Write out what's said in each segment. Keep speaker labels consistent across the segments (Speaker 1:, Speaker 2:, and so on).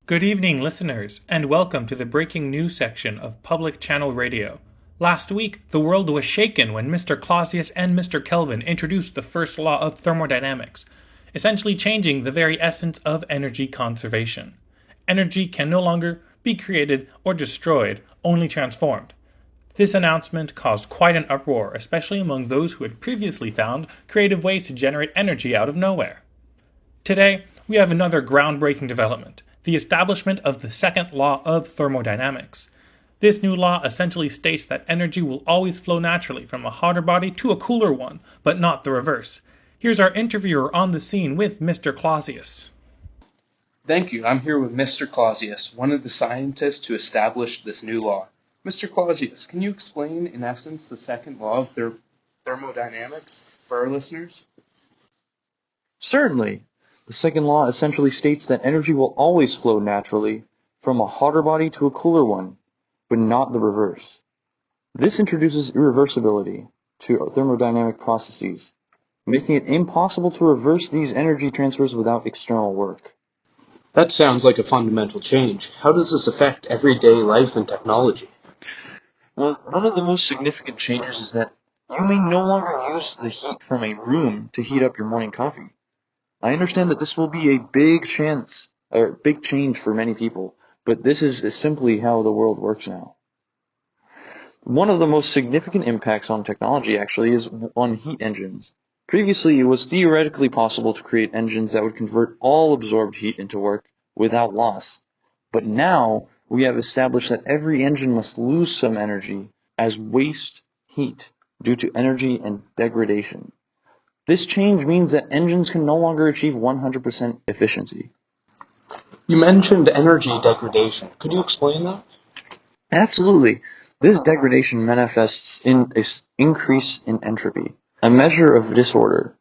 Speaker 1: Good evening, listeners, and welcome to the breaking news section of Public Channel Radio. Last week, the world was shaken when Mr. Clausius and Mr. Kelvin introduced the first law of thermodynamics, essentially changing the very essence of energy conservation. Energy can no longer be created or destroyed, only transformed. This announcement caused quite an uproar, especially among those who had previously found creative ways to generate energy out of nowhere. Today, we have another groundbreaking development, the establishment of the second law of thermodynamics. This new law essentially states that energy will always flow naturally from a hotter body to a cooler one, but not the reverse. Here's our interviewer on the scene with Mr. Clausius.
Speaker 2: Thank you. I'm here with Mr. Clausius, one of the scientists who established this new law. Mr. Clausius, can you explain, in essence, the second law of thermodynamics for our listeners?
Speaker 3: Certainly. The second law essentially states that energy will always flow naturally from a hotter body to a cooler one, but not the reverse. This introduces irreversibility to thermodynamic processes, making it impossible to reverse these energy transfers without external work.
Speaker 2: That sounds like a fundamental change. How does this affect everyday life and technology?
Speaker 3: Well, one of the most significant changes is that you may no longer use the heat from a room to heat up your morning coffee. I understand that this will be a big change for many people, but this is simply how the world works now. One of the most significant impacts on technology actually is on heat engines. Previously, it was theoretically possible to create engines that would convert all absorbed heat into work without loss. But now, we have established that every engine must lose some energy as waste heat due to energy and degradation. This change means that engines can no longer achieve 100% efficiency.
Speaker 2: You mentioned energy degradation. Could you explain that?
Speaker 3: Absolutely. This degradation manifests in an increase in entropy, a measure of disorder.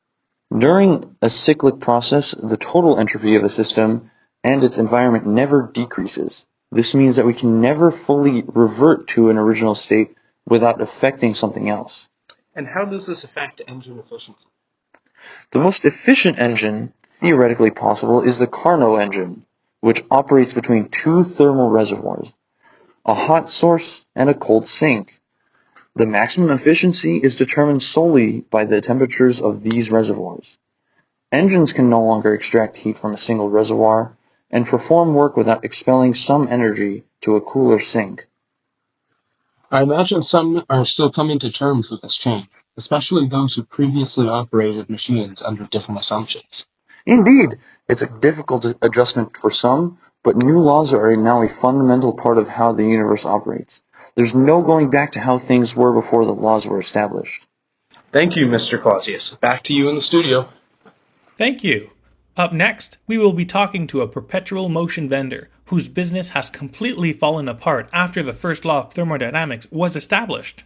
Speaker 3: During a cyclic process, the total entropy of a system and its environment never decreases. This means that we can never fully revert to an original state without affecting something else.
Speaker 2: And how does this affect engine efficiency?
Speaker 3: The most efficient engine theoretically possible is the Carnot engine, which operates between two thermal reservoirs, a hot source and a cold sink. The maximum efficiency is determined solely by the temperatures of these reservoirs. Engines can no longer extract heat from a single reservoir and perform work without expelling some energy to a cooler sink.
Speaker 2: I imagine some are still coming to terms with this change, especially those who previously operated machines under different assumptions.
Speaker 3: Indeed, it's a difficult adjustment for some, but new laws are now a fundamental part of how the universe operates. There's no going back to how things were before the laws were established.
Speaker 2: Thank you, Mr. Clausius. Back to you in the studio.
Speaker 1: Thank you. Up next, we will be talking to a perpetual motion vendor whose business has completely fallen apart after the first law of thermodynamics was established.